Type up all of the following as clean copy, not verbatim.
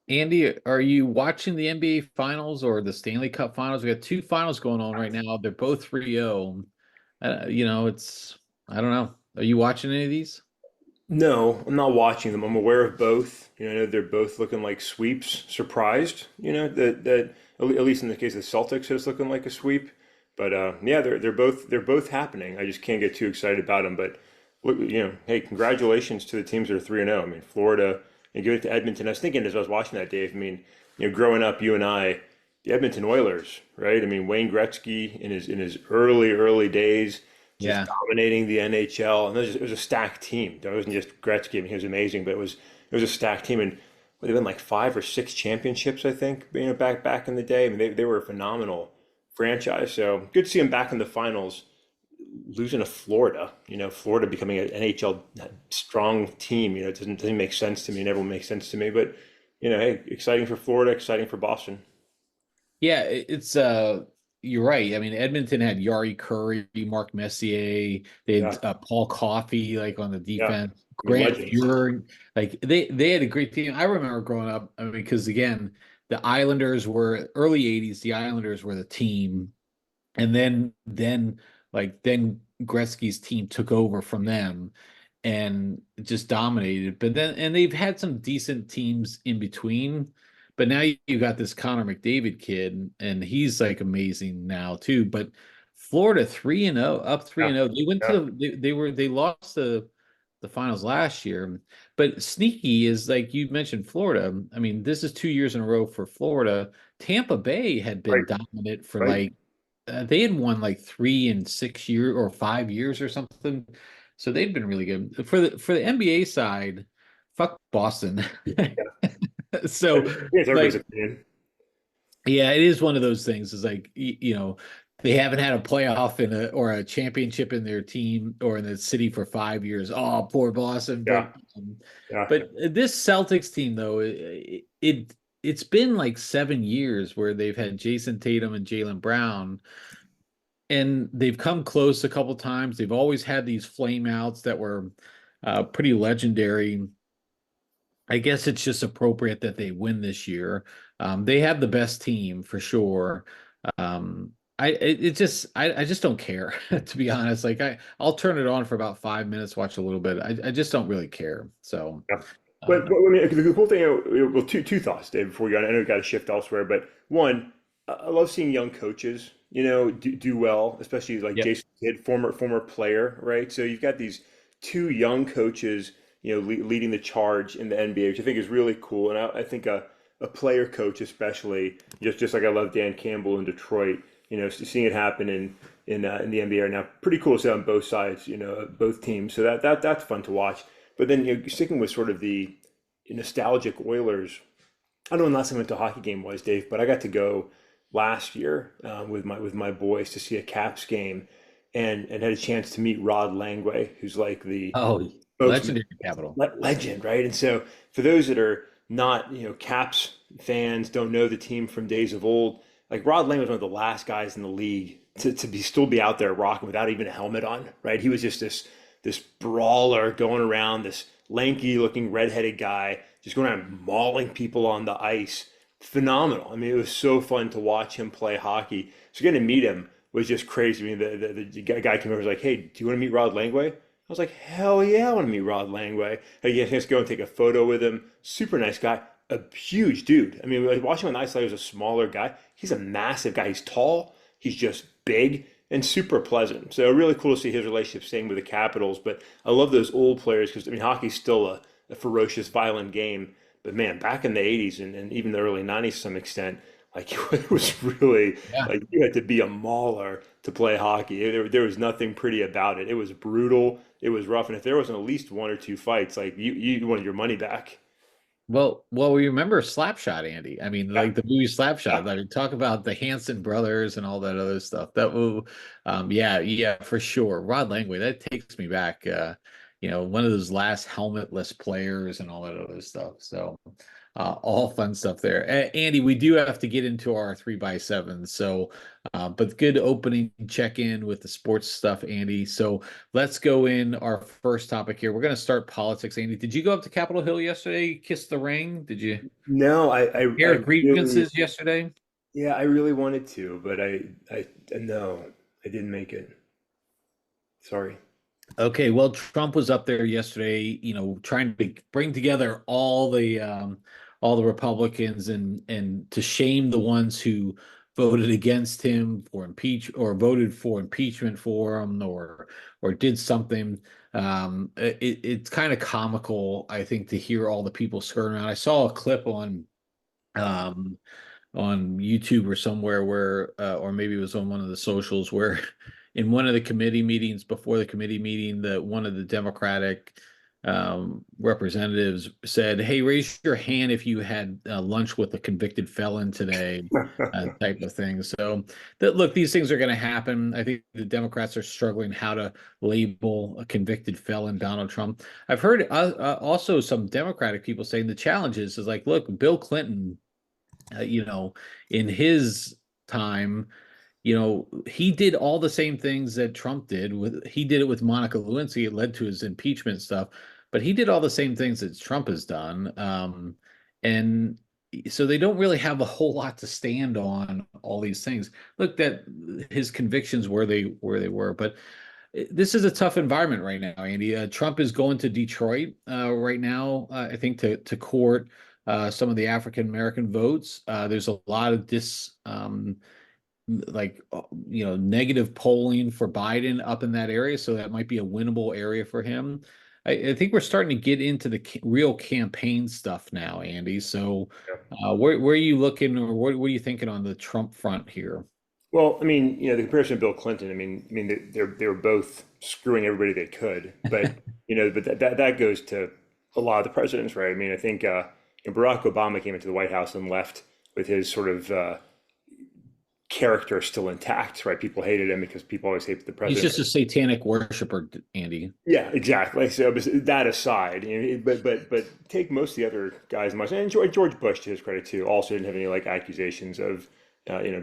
Andy, are you watching the NBA Finals or the Stanley Cup Finals? We got two finals going on right now. They're both 3-0. It's I don't know. Are you watching any of these? No, I'm not watching them. I'm aware of both. I know they're both looking like sweeps. Surprised, that at least in the case of the Celtics, it's looking like a sweep. But yeah, they're both happening. I just can't get too excited about them. But look, hey, congratulations to the teams that are 3-0. I mean, Florida and give it to Edmonton. I was thinking as I was watching that, Dave. I mean, growing up, you and I, the Edmonton Oilers, right? I mean, Wayne Gretzky in his early days just Yeah. dominating the NHL. And it was a stacked team. It wasn't just Gretzky. I mean, he was amazing, but it was a stacked team. And they've been like 5 or 6 championships, I think, back in the day. I mean, they were a phenomenal franchise. So good to see them back in the finals, losing to Florida. Florida becoming an NHL strong team. It doesn't make sense to me. It never makes sense to me. But hey, exciting for Florida, exciting for Boston. Yeah, it's you're right. I mean, Edmonton had Yari Curry, Mark Messier, they Yeah, had Paul Coffey like on the yeah. defense, I mean, Grant legends. Fuhr. Like they had a great team. I remember growing up, I mean, because again, the Islanders were early 80s, the Islanders were the team. And then Gretzky's team took over from them and just dominated. But then and they've had some decent teams in between. But now you got this Connor McDavid kid, and he's like amazing now too. But Florida 3-0, up 3-0. Yeah, They went yeah. to they lost the finals last year. But sneaky is like you mentioned Florida. I mean, this is 2 years in a row for Florida. Tampa Bay had Right, been dominant for right. like they had won like 3 and 6 years or 5 years or something. So they'd been really good. For the NBA side, fuck Boston. So Here's everybody's like opinion. yeah, it is one of those things. Is like they haven't had a playoff in a or a championship in their team or in the city for 5 years. Oh, poor Boston. Yeah, Um, yeah. but this Celtics team though, it's been like 7 years where they've had Jason Tatum and Jaylen Brown, and they've come close a couple times. They've always had these flame outs that were pretty legendary. I guess it's just appropriate that they win this year. They have the best team for sure. I just don't care to be honest. Like I'll turn it on for about 5 minutes, watch a little bit. I just don't really care. So Yeah. But, um, but I mean, the cool thing, well, two thoughts, Dave, before we go. I know we got to shift elsewhere, but one, I love seeing young coaches, do well, especially like yep. Jason Kidd, former player, right? So you've got these two young coaches, leading the charge in the NBA, which I think is really cool. And I think a player coach, especially, just like I love Dan Campbell in Detroit, seeing it happen in the NBA right now, pretty cool to see on both sides, both teams. So that's fun to watch. But then sticking with sort of the nostalgic Oilers. I don't know when last time I went to a hockey game was, Dave, but I got to go last year with my boys to see a Caps game, and had a chance to meet Rod Langway, who's like the Oh, most legendary capital. legend, right? And so for those that are not Caps fans, don't know the team from days of old, like Rod Langway was one of the last guys in the league to be still be out there rocking without even a helmet on, right? He was just this brawler going around, this lanky looking redheaded guy, just going around mauling people on the ice. Phenomenal. I mean, it was so fun to watch him play hockey. So getting to meet him was just crazy. I mean, the guy came over and was like, "Hey, do you want to meet Rod Langway?" I was like, "Hell yeah, I want to meet Rod Langway." I get a chance to go and take a photo with him. Super nice guy, a huge dude. I mean, like, watching him on the ice, like he was a smaller guy. He's a massive guy. He's tall. He's just big and super pleasant. So really cool to see his relationship staying with the Capitals. But I love those old players because I mean hockey's still a ferocious, violent game. But man, back in the '80s and even the early '90s to some extent, like it was really Yeah. like you had to be a mauler to play hockey. There was nothing pretty about it. It was brutal. It was rough. And if there wasn't at least one or two fights, like you wanted your money back. Well, we remember Slapshot, Andy. I mean, Yeah, like the movie Slapshot. yeah. I mean, talk about the Hanson brothers and all that other stuff. Yeah, yeah, for sure. Rod Langway, that takes me back. one of those last helmetless players and all that other stuff. So all fun stuff there. Andy, we do have to get into our 3x7. So, but good opening check in with the sports stuff, Andy. So let's go in our first topic here. We're going to start politics. Andy, did you go up to Capitol Hill yesterday? Kiss the ring? Did you No, air I really, grievances yesterday? yeah, I really wanted to, but no, I didn't make it. Sorry. Okay, well, Trump was up there yesterday, trying to bring together all the Republicans and to shame the ones who voted against him for voted for impeachment for him or did something. It's kind of comical, I think, to hear all the people skirting around. I saw a clip um, on YouTube or somewhere where, or maybe it was on one of the socials where in one of the committee meetings before the committee meeting, that one of the Democratic representatives said, "Hey, raise your hand if you had lunch with a convicted felon today," type of thing. So that look, these things are going to happen. I think the Democrats are struggling how to label a convicted felon Donald Trump. I've heard also some Democratic people saying the challenge is like, look, Bill Clinton in his time, he did all the same things that Trump did he did it with Monica Lewinsky. It led to his impeachment stuff, but he did all the same things that Trump has done. And so they don't really have a whole lot to stand on all these things. Look, that his convictions where they were, but this is a tough environment right now, Andy. Trump is going to Detroit right now, I think, to court some of the African American votes. There's a lot of negative polling for Biden up in that area, so that might be a winnable area for him. I think we're starting to get into the real campaign stuff now, Andy. So, where are you looking, or what are you thinking on the Trump front here? Well, I mean, the comparison to Bill Clinton. They were both screwing everybody they could, but but that goes to a lot of the presidents, right? I mean, I think Barack Obama came into the White House and left with his sort of character still intact, right? People hated him because people always hate the He's president. just a satanic worshiper, Andy. Yeah, exactly. So but that aside, but take most of the other guys, much and George Bush, to his credit too, also didn't have any like accusations of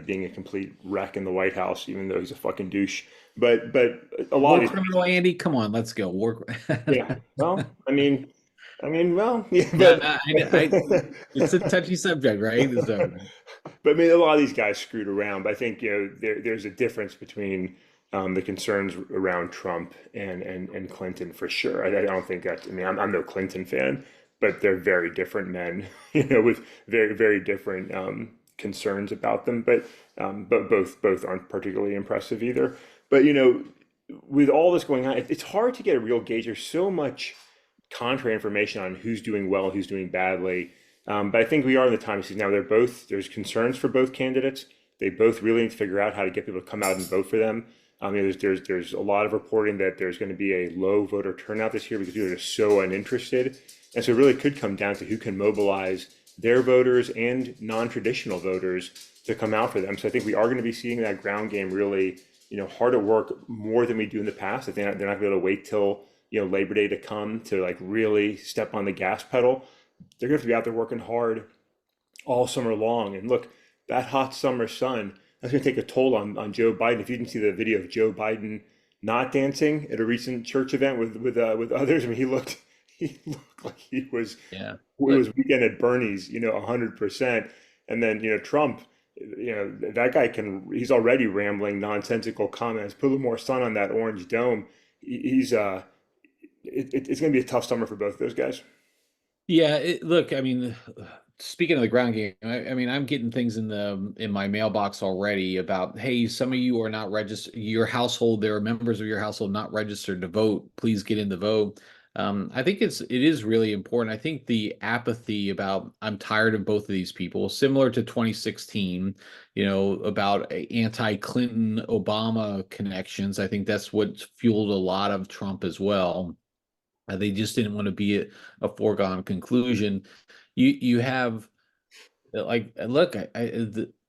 being a complete wreck in the White House, even though he's a fucking douche. But a lot War of these, criminal, Andy. Come on, let's go. War. yeah. Well, well, yeah, Yeah, it's a touchy subject, right? So, but I mean, a lot of these guys screwed around. But I think there's a difference between the concerns around Trump and Clinton for sure. I don't think that. I mean, I'm no Clinton fan, but they're very different men, with very very different concerns about them. But both aren't particularly impressive either. But with all this going on, it's hard to get a real gauge. There's so much contrary information on who's doing well, who's doing badly. But I think we are in the time season now. There's concerns for both candidates. They both really need to figure out how to get people to come out and vote for them. There's a lot of reporting that there's going to be a low voter turnout this year because people are just so uninterested, and so it really could come down to who can mobilize their voters and non-traditional voters to come out for them. So I think we are going to be seeing that ground game really, hard at work more than we do in the past. I think they're not going to be able to wait till Labor Day to come to like really step on the gas pedal. They're going to have to be out there working hard all summer long. And look, that hot summer sun, that's going to take a toll on Joe Biden. If you didn't see the video of Joe Biden not dancing at a recent church event with others, I mean, he looked like he was yeah. it was weekend at Bernie's, 100%. And then Trump, that guy he's already rambling nonsensical comments. Put a little more sun on that orange dome. He's it's going to be a tough summer for both of those guys. Yeah, look, I mean, speaking of the ground game, I mean, I'm getting things in my mailbox already about, hey, some of you are not registered, your household, there are members of your household not registered to vote. Please get in the vote. I think it is really important. I think the apathy about I'm tired of both of these people, similar to 2016, about anti-Clinton Obama connections. I think that's what fueled a lot of Trump as well. They just didn't want to be a foregone conclusion. You have like look,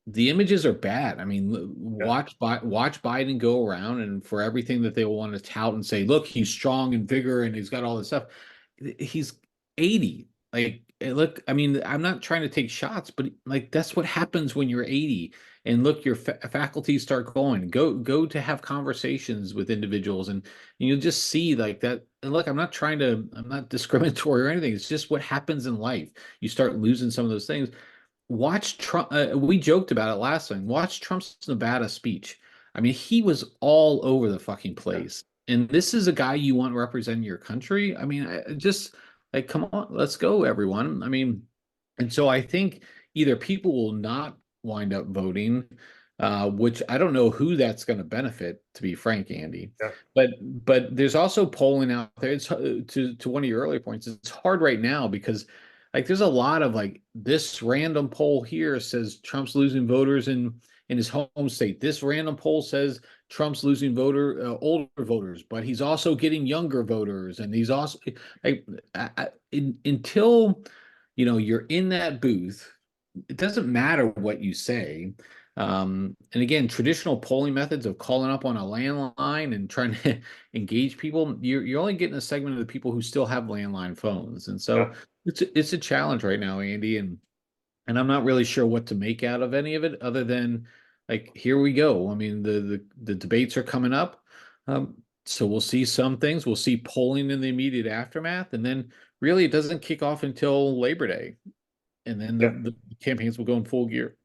the images are bad. I mean, Yeah, watch Biden go around, and for everything that they will want to tout and say, look, he's strong and vigor and he's got all this stuff. He's 80. Like, look, I mean, I'm not trying to take shots, but like that's what happens when you're 80. And look, your faculties start going. Go to have conversations with individuals, and you'll just see like that. And look, I'm not discriminatory or anything. It's just what happens in life. You start losing some of those things. Watch Trump. We joked about it last time. Watch Trump's Nevada speech. I mean, he was all over the fucking yeah, place. And this is a guy you want representing your country. I mean, just like, come on, let's go, everyone. I mean, and so I think either people will not wind up voting, which I don't know who that's going to benefit, to be frank, Andy. yeah, But there's also polling out there. It's to one of your earlier points. It's hard right now because like there's a lot of like this random poll here says Trump's losing voters in his home state. This random poll says Trump's losing older voters, but he's also getting younger voters, and he's also like until you're in that booth, it doesn't matter what you say. And again, traditional polling methods of calling up on a landline and trying to engage people, you're only getting a segment of the people who still have landline phones. And yeah, so it's a challenge right now, Andy, and I'm not really sure what to make out of any of it other than like here we go. I mean, the debates are coming up. So we'll see some things. We'll see polling in the immediate aftermath, and then really it doesn't kick off until Labor Day, and then yeah. the campaigns will go in full gear.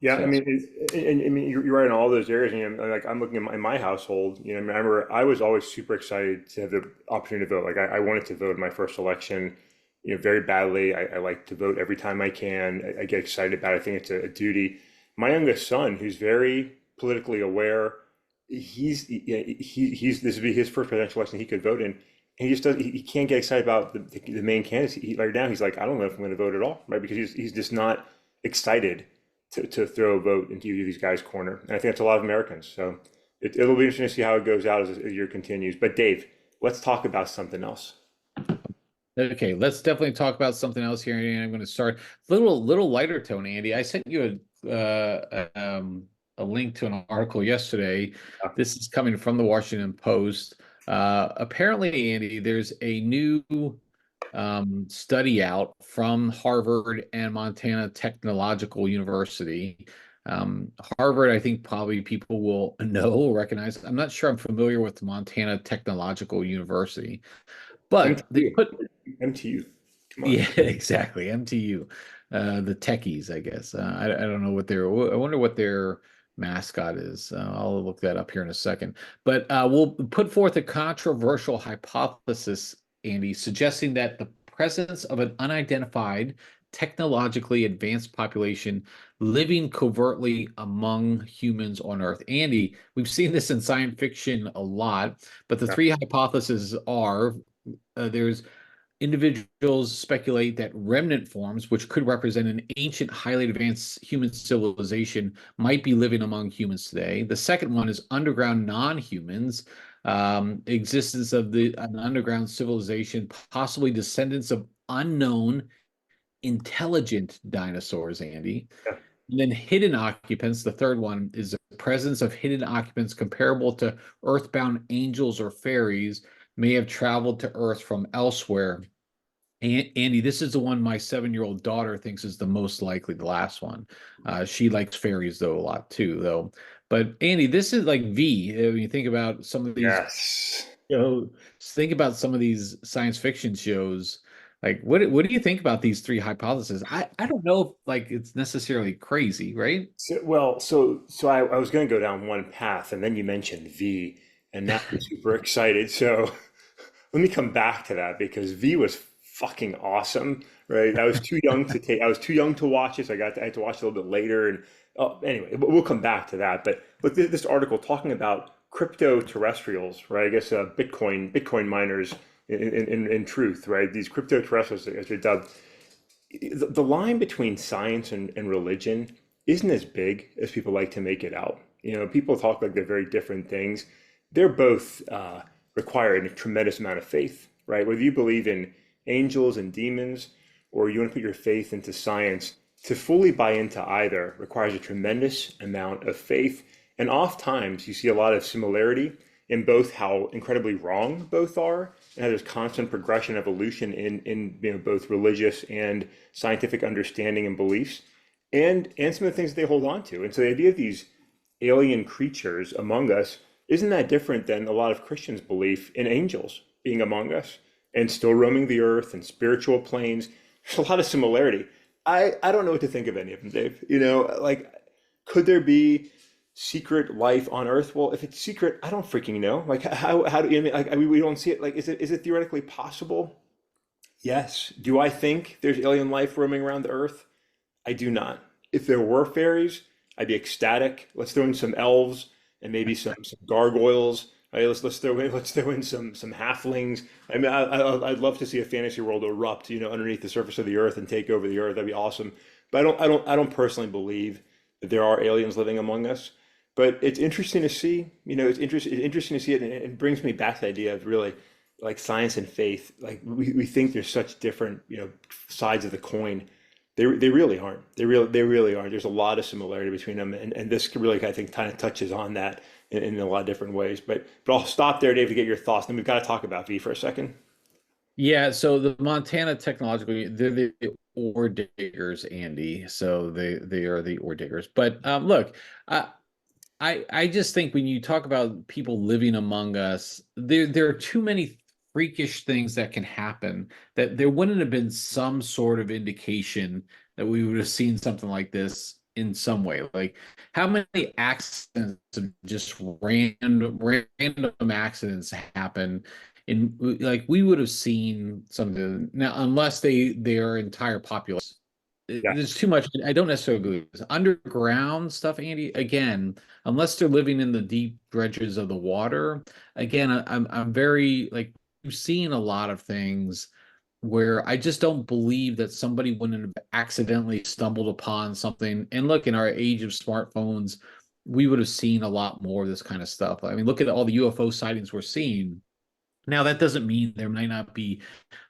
Yeah, I So mean, and I mean, you're right in all those areas. You know, like I'm looking at in my household. You know, I remember I was always super excited to have the opportunity to vote. Like I wanted to vote in my first election, you know, very badly. I like to vote every time I can. I get excited about it. I think it's a duty. My youngest son, who's very politically aware, he's this would be his first presidential election he could vote in. And he just does. He can't get excited about the main candidates. Right now, he's like, I don't know if I'm going to vote at all, right? Because he's just not excited to throw a vote into either of these guys' corner. And I think that's a lot of Americans. So it'll be interesting to see how it goes out as the year continues. But Dave, let's talk about something else. okay, let's definitely talk about something else here. And I'm going to start little lighter tone, Andy. I sent you a link to an article yesterday. Yeah. This is coming from the Washington Post. Apparently, Andy, there's a new study out from Harvard and Montana Technological University. Harvard, I think probably people will know, recognize. I'm not sure I'm familiar with Montana Technological University, but they MTU, put MTU. Come on. yeah, exactly. MTU, the techies, I guess. I don't know what their. I wonder what their mascot is. I'll look that up here in a second. But we'll put forth a controversial hypothesis, Andy, suggesting that the presence of an unidentified, technologically advanced population living covertly among humans on Earth. Andy, we've seen this in science fiction a lot, but the Yeah, three hypotheses are there's individuals speculate that remnant forms, which could represent an ancient, highly advanced human civilization, might be living among humans today. The second one is underground non-humans, existence of an underground civilization, possibly descendants of unknown intelligent dinosaurs, Andy. yeah, And then hidden occupants, the third one is the presence of hidden occupants comparable to earthbound angels or fairies may have traveled to Earth from elsewhere. Andy, this is the one my 7-year-old daughter thinks is the most likely, the last one. She likes fairies though a lot too, though. But Andy, this is like V. When you think about some of these, yes. think about some of these science fiction shows. Like, what do you think about these three hypotheses? I don't know if like it's necessarily crazy, right? So I was going to go down one path, and then you mentioned V, and now I'm super excited. So let me come back to that because V was fucking awesome, right? I was too young to take. I was too young to watch it, so I had to watch it a little bit later. And oh, anyway, we'll come back to that. But this article talking about crypto terrestrials, right? I guess Bitcoin miners in truth, right? These crypto terrestrials, as they're dubbed, the line between science and religion isn't as big as people like to make it out. You know, people talk like they're very different things. They're both require a tremendous amount of faith, right? Whether you believe in angels and demons or you want to put your faith into science, To fully buy into either requires a tremendous amount of faith, and oftentimes you see a lot of similarity in both how incredibly wrong both are, and how there's constant progression, evolution in both religious and scientific understanding and beliefs, and some of the things that they hold on to. And so the idea of these alien creatures among us isn't that different than a lot of Christians' belief in angels being among us and still roaming the earth and spiritual planes. There's a lot of similarity. I don't know what to think of any of them, Dave. Like, could there be secret life on Earth? Well, if it's secret, I don't freaking know. Like, how do you I mean? Like, we don't see it. Like, is it theoretically possible? Yes. Do I think there's alien life roaming around the Earth? I do not. If there were fairies, I'd be ecstatic. Let's throw in some elves and maybe some gargoyles. Right, let's throw in some halflings. I mean, I'd love to see a fantasy world erupt, underneath the surface of the earth and take over the earth. That'd be awesome. But I don't personally believe that there are aliens living among us. But it's interesting to see. It's interesting to see it, and it brings me back to the idea of really like science and faith. Like we think there's such different, sides of the coin. They really aren't. They really aren't. There's a lot of similarity between them, and this really, I think, kind of touches on that in a lot of different ways. But I'll stop there, Dave, to get your thoughts. Then we've got to talk about V for a second. Yeah, so the Montana technological, they're the ore diggers, Andy. So they are the ore diggers. But look, I just think when you talk about people living among us, there are too many freakish things that can happen that there wouldn't have been some sort of indication that we would have seen something like this in some way. Like how many accidents of just random accidents happen in like we would have seen something now unless their entire populace there's Yes. too much. I don't necessarily believe this. Underground stuff, Andy, again, unless they're living in the deep dredges of the water, again, I'm very like we've seen a lot of things where I just don't believe that somebody wouldn't have accidentally stumbled upon something. And look, in our age of smartphones, we would have seen a lot more of this kind of stuff. I mean, look at all the UFO sightings we're seeing. Now, that doesn't mean there might not be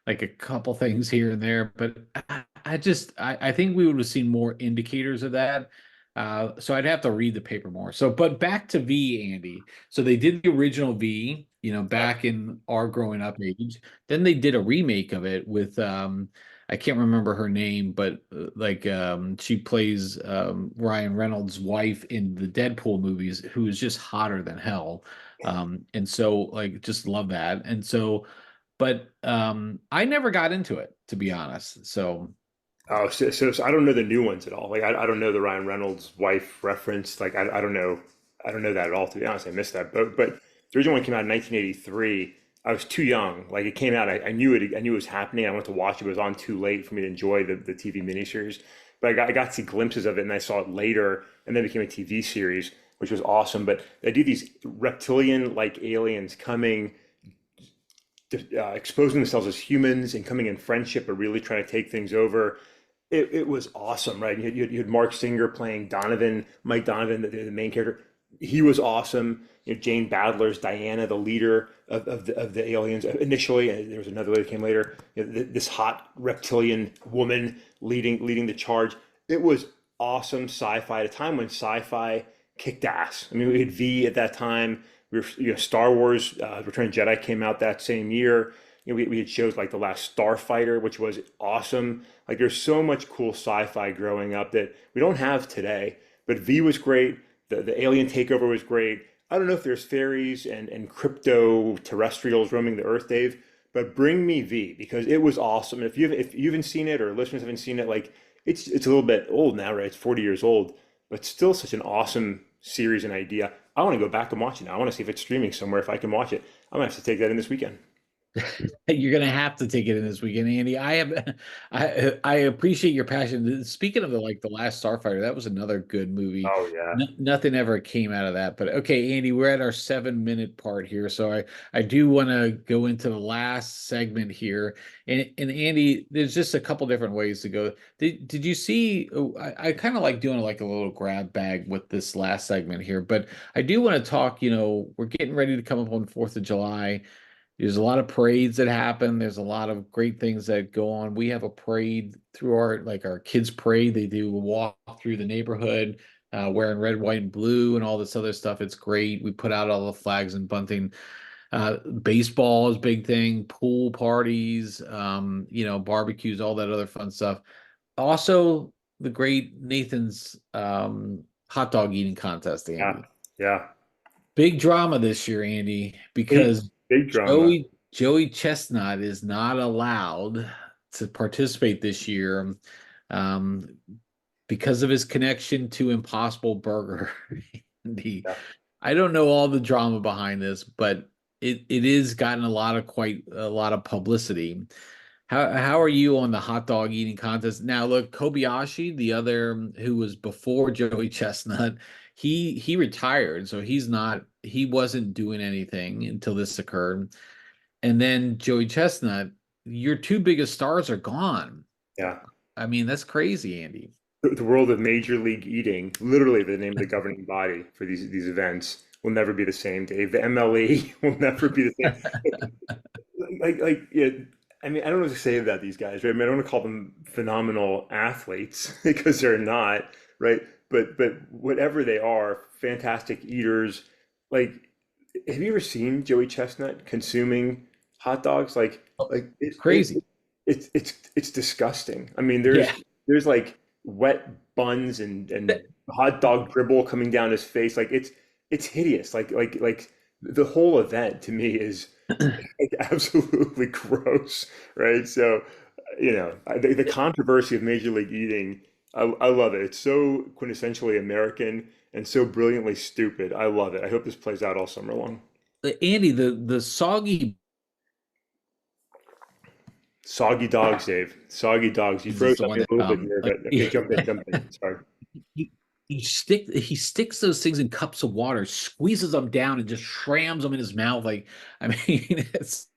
like a couple things here and there, but I think we would have seen more indicators of that. So I'd have to read the paper more. So, but back to V, Andy. So they did the original V, Yep. back in our growing up age. Then they did a remake of it with I can't remember her name, but like she plays Ryan Reynolds' wife in the Deadpool movies, who is just hotter than hell. And so like just love that. And so but I never got into it, to be honest. So Oh, so I don't know the new ones at all. Like I don't know the Ryan Reynolds wife reference. Like I don't know. I don't know that at all. To be honest, I missed that. But the original one came out in 1983. I was too young. Like it came out, I knew it. I knew it was happening. I went to watch it. It was on too late for me to enjoy the TV miniseries. But I got to see glimpses of it, and I saw it later, and then it became a TV series, which was awesome. But they do these reptilian like aliens coming exposing themselves as humans and coming in friendship, but really trying to take things over. It was awesome, right? You had Mark Singer playing Donovan, Mike Donovan, the main character. He was awesome. Jane Badler's Diana, the leader of the aliens initially, and there was another lady that came later. This hot reptilian woman leading the charge. It was awesome sci-fi at a time when sci-fi kicked ass. I mean, we had V at that time. Star Wars, Return of the Jedi came out that same year. We had shows like The Last Starfighter, which was awesome. Like there's so much cool sci-fi growing up that we don't have today. But V was great. The Alien Takeover was great. I don't know if there's fairies and crypto terrestrials roaming the Earth, Dave, but bring me V because it was awesome. If you haven't seen it or listeners haven't seen it, like it's a little bit old now, right? It's 40 years old, but still such an awesome series and idea. I want to go back and watch it now. I want to see if it's streaming somewhere if I can watch it. I'm gonna have to take that in this weekend. you're gonna have to take it in this weekend, Andy. I appreciate your passion. Speaking of the Last Starfighter, that was another good movie. Oh yeah. Nothing ever came out of that. But okay, Andy, we're at our 7 minute part here, so I do want to go into the last segment here. And Andy, there's just a couple different ways to go. Did you see? Oh, I kind of like doing like a little grab bag with this last segment here, but I do want to talk. We're getting ready to come up on 4th of July. There's a lot of parades that happen. There's a lot of great things that go on. We have a parade through our kids' parade. They do a walk through the neighborhood, wearing red, white, and blue, and all this other stuff. It's great. We put out all the flags and bunting. Baseball is a big thing. Pool parties, barbecues, all that other fun stuff. Also, the great Nathan's hot dog eating contest, Yeah, Andy. yeah. Big drama this year, Andy, Big, because big drama. Joey Chestnut is not allowed to participate this year, um, because of his connection to Impossible Burger. The Yeah. I don't know all the drama behind this, but it is gotten quite a lot of publicity. How are you on the hot dog eating contest? Now, look, Kobayashi, the other who was before Joey Chestnut, he retired, so he wasn't doing anything until this occurred. And then Joey Chestnut, your two biggest stars are gone. Yeah. I mean, that's crazy, Andy. The world of Major League Eating, literally the name of the governing body for these events, will never be the same, Dave. The MLE will never be the same. Yeah, I mean, I don't know what to say about these guys, right? I mean, I don't want to call them phenomenal athletes because they're not, right? But whatever they are, fantastic eaters. Like, have you ever seen Joey Chestnut consuming hot dogs? Oh, Like it's crazy. it's disgusting. I mean, Yeah. there's like wet buns and hot dog dribble coming down his face. Like it's hideous. Like the whole event to me is like absolutely gross, right? So, the controversy of Major League Eating, I love it. It's so quintessentially American and so brilliantly stupid. I love it. I hope this plays out all summer long. Andy, the soggy Soggy dogs, Dave. Soggy dogs. You is froze the on one me a that little bit there, like but okay, jump in, jump in. Sorry. he sticks those things in cups of water, squeezes them down, and just shrams them in his mouth. Like, I mean, it's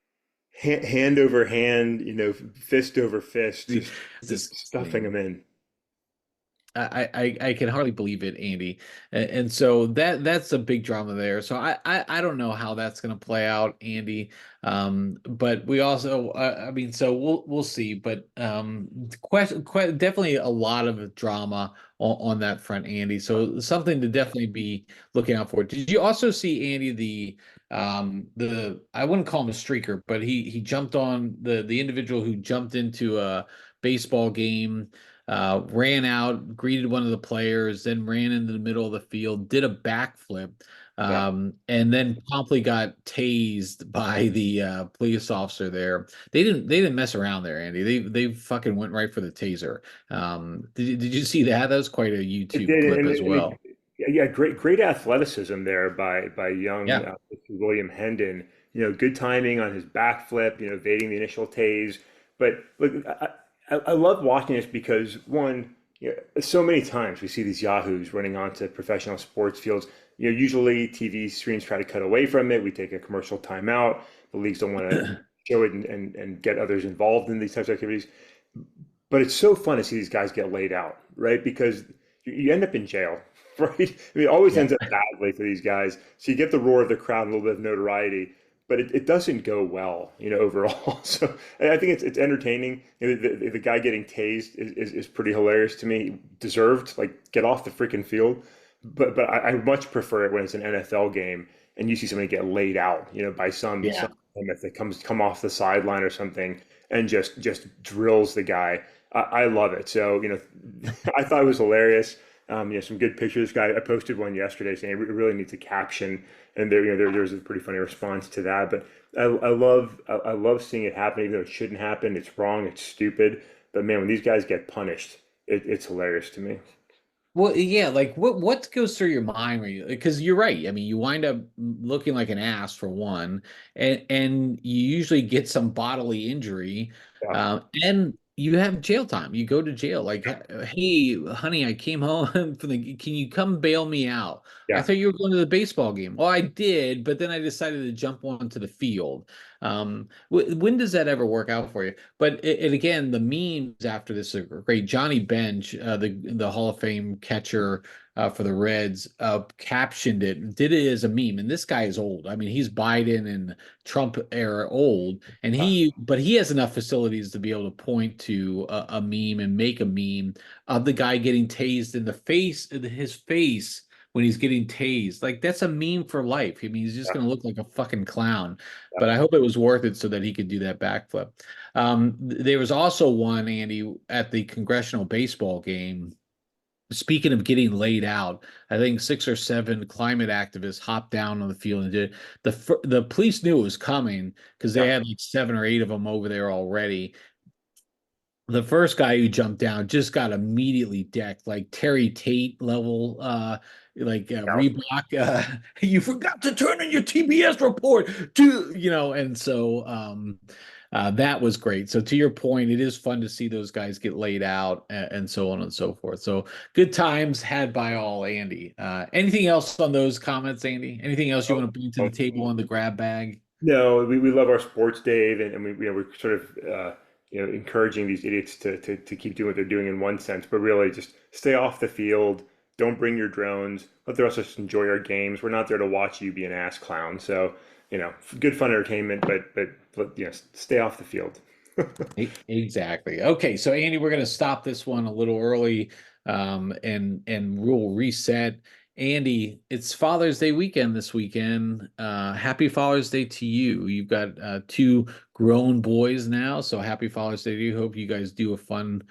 Hand over hand, fist over fist, just stuffing disgusting. them in. I can hardly believe it, Andy. And so that's a big drama there. So I don't know how that's going to play out, Andy. But we also, I mean, so we'll see. But definitely a lot of drama on that front, Andy. So something to definitely be looking out for. Did you also see, Andy, the I wouldn't call him a streaker, but he jumped on the individual who jumped into a baseball game, ran out, greeted one of the players, then ran into the middle of the field, did a backflip, Yeah. and then promptly got tased by the police officer there. They didn't mess around there, Andy. They fucking went right for the taser. Did you see that? That was quite a It YouTube did, clip as well. yeah, great athleticism there by young Yeah. William Hendon. Good timing on his backflip. Evading the initial tase. But look, I love watching this because one, so many times we see these yahoos running onto professional sports fields. Usually TV screens try to cut away from it. We take a commercial timeout. The leagues don't want to show it and get others involved in these types of activities. But it's so fun to see these guys get laid out, right? Because you end up in jail, right? I mean, it always Yeah. ends up badly for these guys. So you get the roar of the crowd, and a little bit of notoriety, but it doesn't go well, overall. So I think it's entertaining. The guy getting tased is pretty hilarious to me. Deserved, like get off the freaking field. But I much prefer it when it's an NFL game and you see somebody get laid out, by some Yeah. if they come off the sideline or something and just drills the guy. I love it. So, I thought it was hilarious. Some good pictures. Guy, I posted one yesterday saying it really needs a caption, and there was a pretty funny response to that. But I love seeing it happen, even though it shouldn't happen. It's wrong. It's stupid. But man, when these guys get punished, it's hilarious to me. Well, yeah, like what goes through your mind when you, because you're right. I mean, you wind up looking like an ass for one, and you usually get some bodily injury, Yeah, and you have jail time. You go to jail. Like, hey, honey, I came home from the. Can you come bail me out? I yeah, thought you were going to the baseball game. Well, I did, but then I decided to jump onto the field. When does that ever work out for you? But again, the memes after this are great. Johnny Bench, the Hall of Fame catcher for the Reds, captioned it, did it as a meme. And this guy is old. I mean, he's Biden and Trump era old, and but he has enough facilities to be able to point to a meme and make a meme of the guy getting tased in the face, his face when he's getting tased. Like that's a meme for life. I mean, he's just Yeah, going to look like a fucking clown. yeah, But I hope it was worth it so that he could do that backflip. There was also one, Andy, at the congressional baseball game. Speaking of getting laid out, I think 6 or 7 climate activists hopped down on the field and did. The police knew it was coming because they yeah. had like 7 or 8 of them over there already. The first guy who jumped down just got immediately decked, like Terry Tate level, like Yeah. Reebok. You forgot to turn in your TBS report, to and so that was great. So to your point, it is fun to see those guys get laid out and so on and so forth. So good times had by all, Andy. Anything else on those comments, Andy? Anything else you want to bring to the table on the grab bag? No, we love our sports, Dave, and we're sort of encouraging these idiots to keep doing what they're doing in one sense, but really just stay off the field. Don't bring your drones. Let the rest of us enjoy our games. We're not there to watch you be an ass clown. So, good fun entertainment, but stay off the field. Exactly. Okay, so Andy, we're going to stop this one a little early, and we'll reset. Andy, it's Father's Day weekend this weekend. Happy Father's Day to you. You've got 2 grown boys now, so happy Father's Day to you. Hope you guys do a fun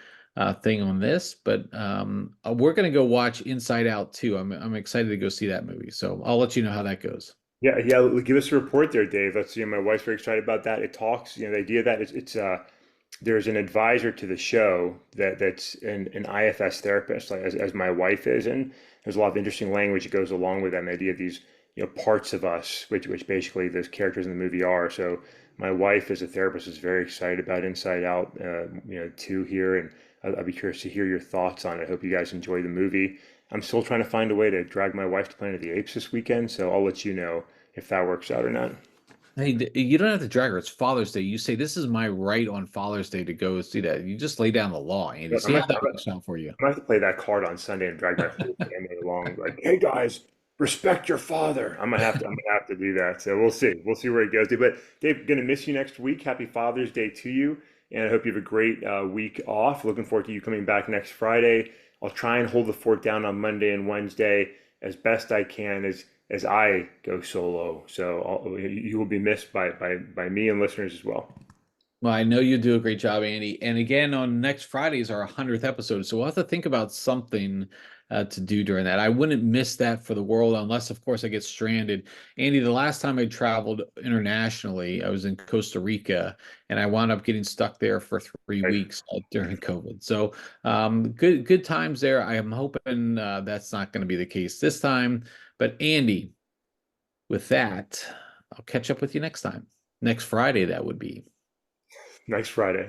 thing on this. But we're going to go watch Inside Out too. I'm excited to go see that movie. So I'll let you know how that goes. Yeah, yeah. Give us a report there, Dave. That's my wife's very excited about that. It talks, the idea that it's there's an advisor to the show that's an IFS therapist, like as my wife is, and there's a lot of interesting language that goes along with that. And the idea of these parts of us, which basically those characters in the movie are. So my wife as a therapist is very excited about Inside Out, too here, and I'll be curious to hear your thoughts on it. I hope you guys enjoy the movie. I'm still trying to find a way to drag my wife to Planet of the Apes this weekend, so I'll let you know if that works out or not. Hey, you don't have to drag her. It's Father's Day. You say this is my right on Father's Day to go see that. You just lay down the law, Andy. Yeah, See how that works out for you. I might have to play that card on Sunday and drag my whole family along. Like, hey guys, respect your father. I'm gonna have to do that. So we'll see. We'll see where it goes. But Dave, gonna miss you next week. Happy Father's Day to you, and I hope you have a great week off. Looking forward to you coming back next Friday. I'll try and hold the fort down on Monday and Wednesday as best I can as I go solo. So you will be missed by me and listeners as well. Well, I know you do a great job, Andy. And again, on next Friday is our 100th episode. So we'll have to think about something to do during that. I wouldn't miss that for the world unless, of course, I get stranded. Andy, the last time I traveled internationally, I was in Costa Rica and I wound up getting stuck there for 3 weeks during COVID. So good times there. I am hoping that's not going to be the case this time. But Andy, with that, I'll catch up with you next time. Next Friday, that would be. Next Friday.